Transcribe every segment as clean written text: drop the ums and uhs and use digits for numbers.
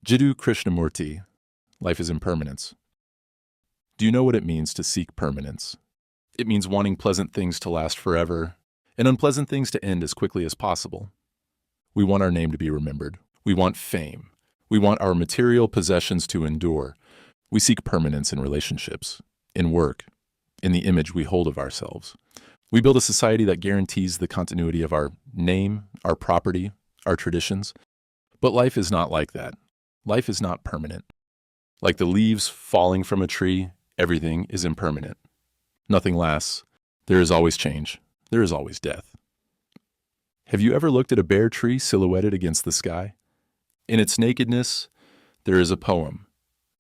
Jiddu Krishnamurti, Life is Impermanence. Do you know what it means to seek permanence? It means wanting pleasant things to last forever and unpleasant things to end as quickly as possible. We want our name to be remembered. We want fame. We want our material possessions to endure. We seek permanence in relationships, in work, in the image we hold of ourselves. We build a society that guarantees the continuity of our name, our property, our traditions. But life is not like that. Life is not permanent. Like the leaves falling from a tree, everything is impermanent. Nothing lasts. There is always change. There is always death. Have you ever looked at a bare tree silhouetted against the sky? In its nakedness, there is a poem,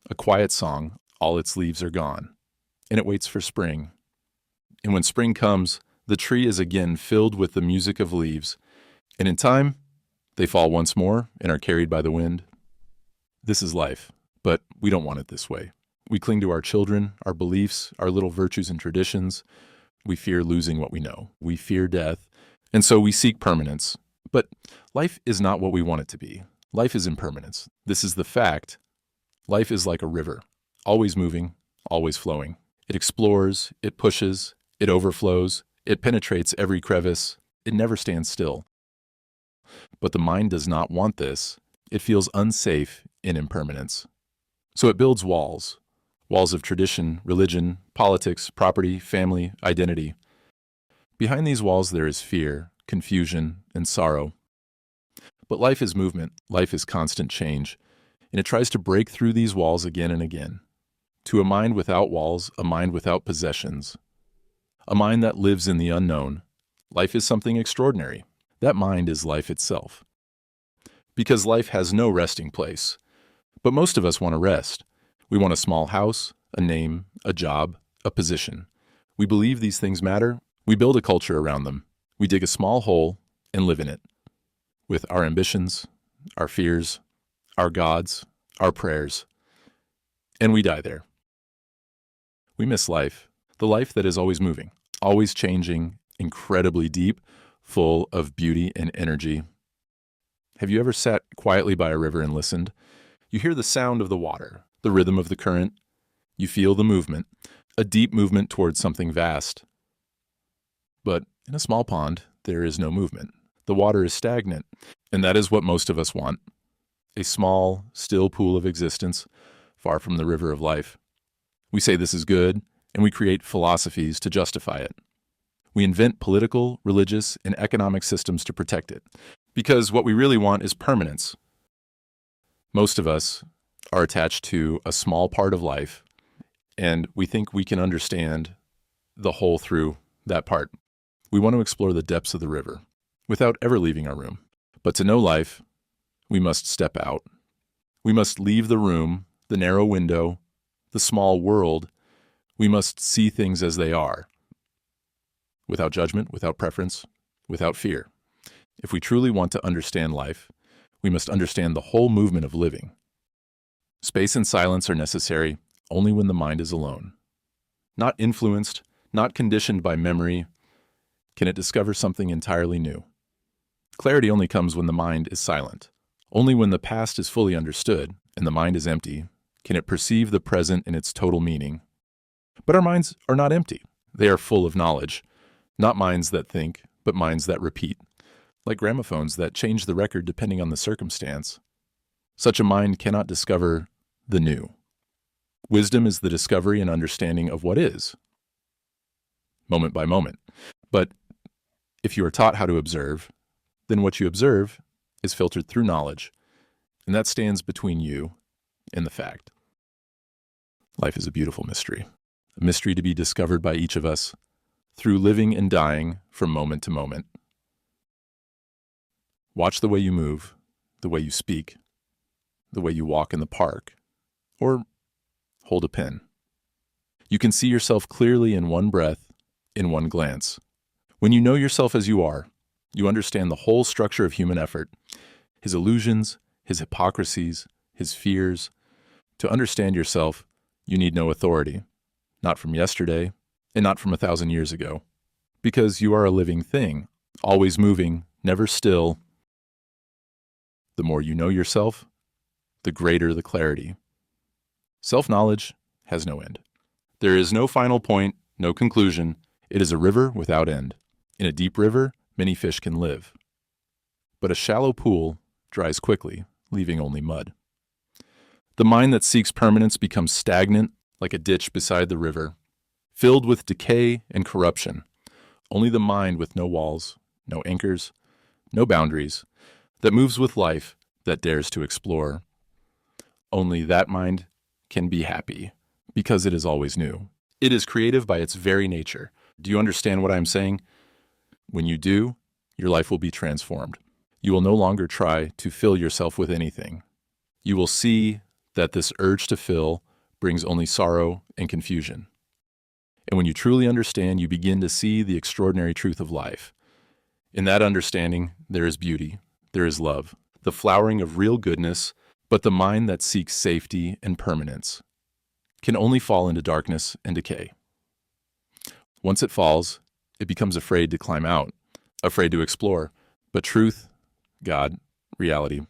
a quiet song. All its leaves are gone, and it waits for spring. And when spring comes, the tree is again filled with the music of leaves, and in time, they fall once more and are carried by the wind. This is life, but we don't want it this way. We cling to our children, our beliefs, our little virtues and traditions. We fear losing what we know. We fear death, and so we seek permanence. But life is not what we want it to be. Life is impermanence. This is the fact. Life is like a river, always moving, always flowing. It explores, it pushes, it overflows, it penetrates every crevice. It never stands still. But the mind does not want this. It feels unsafe in impermanence. So it builds walls. Walls of tradition, religion, politics, property, family, identity. Behind these walls there is fear, confusion, and sorrow. But life is movement, life is constant change, and it tries to break through these walls again and again. To a mind without walls, a mind without possessions, a mind that lives in the unknown, life is something extraordinary. That mind is life itself. Because life has no resting place. But most of us want to rest. We want a small house, a name, a job, a position. We believe these things matter. We build a culture around them. We dig a small hole and live in it. With our ambitions, our fears, our gods, our prayers. And we die there. We miss life, the life that is always moving, always changing, incredibly deep, full of beauty and energy. Have you ever sat quietly by a river and listened? You hear the sound of the water, the rhythm of the current. You feel the movement, a deep movement towards something vast. But in a small pond, there is no movement. The water is stagnant, and that is what most of us want. A small, still pool of existence, far from the river of life. We say this is good, and we create philosophies to justify it. We invent political, religious, and economic systems to protect it, because what we really want is permanence. Most of us are attached to a small part of life, and we think we can understand the whole through that part. We want to explore the depths of the river without ever leaving our room. But to know life, we must step out. We must leave the room, the narrow window, the small world. We must see things as they are, without judgment, without preference, without fear. If we truly want to understand life, we must understand the whole movement of living. Space and silence are necessary only when the mind is alone. Not influenced, not conditioned by memory, can it discover something entirely new. Clarity only comes when the mind is silent. Only when the past is fully understood and the mind is empty can it perceive the present in its total meaning. But our minds are not empty. They are full of knowledge. Not minds that think, but minds that repeat, like gramophones that change the record depending on the circumstance. Such a mind cannot discover the new. Wisdom is the discovery and understanding of what is, moment by moment. But if you are taught how to observe, then what you observe is filtered through knowledge, and that stands between you and the fact. Life is a beautiful mystery, a mystery to be discovered by each of us through living and dying from moment to moment. Watch the way you move, the way you speak, the way you walk in the park, or hold a pen. You can see yourself clearly in one breath, in one glance. When you know yourself as you are, you understand the whole structure of human effort, his illusions, his hypocrisies, his fears. To understand yourself, you need no authority, not from yesterday, and not from 1,000 years ago, because you are a living thing, always moving, never still. The more you know yourself, the greater the clarity. Self-knowledge has no end. There is no final point, no conclusion. It is a river without end. In a deep river, many fish can live. But a shallow pool dries quickly, leaving only mud. The mind that seeks permanence becomes stagnant, like a ditch beside the river, filled with decay and corruption. Only the mind with no walls, no anchors, no boundaries, that moves with life, that dares to explore. Only that mind can be happy, because it is always new. It is creative by its very nature. Do you understand what I am saying? When you do, your life will be transformed. You will no longer try to fill yourself with anything. You will see that this urge to fill brings only sorrow and confusion. And when you truly understand, you begin to see the extraordinary truth of life. In that understanding, there is beauty, there is love, the flowering of real goodness, but the mind that seeks safety and permanence can only fall into darkness and decay. Once it falls, it becomes afraid to climb out, afraid to explore. But truth, God, reality,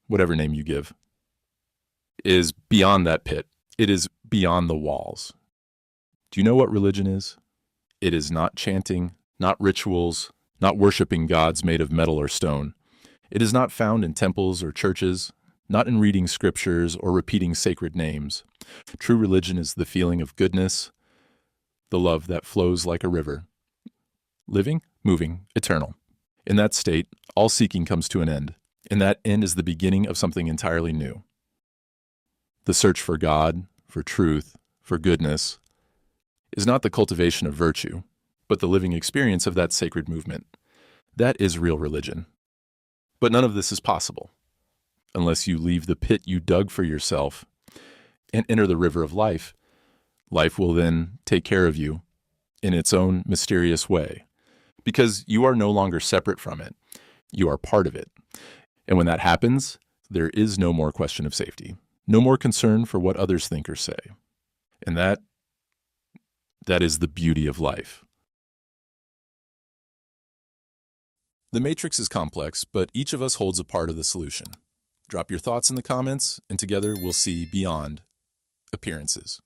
whatever name you give, is beyond that pit. It is beyond the walls. Do you know what religion is? It is not chanting, not rituals, not worshiping gods made of metal or stone. It is not found in temples or churches, not in reading scriptures or repeating sacred names. True religion is the feeling of goodness, the love that flows like a river, living, moving, eternal. In that state, all seeking comes to an end, and that end is the beginning of something entirely new. The search for God, for truth, for goodness, is not the cultivation of virtue, but the living experience of that sacred movement. That is real religion. But none of this is possible unless you leave the pit you dug for yourself and enter the river of life. Life will then take care of you in its own mysterious way, because you are no longer separate from it. You are part of it. And when that happens, there is no more question of safety, no more concern for what others think or say. And that is the beauty of life. The matrix is complex, but each of us holds a part of the solution. Drop your thoughts in the comments, and together we'll see beyond appearances.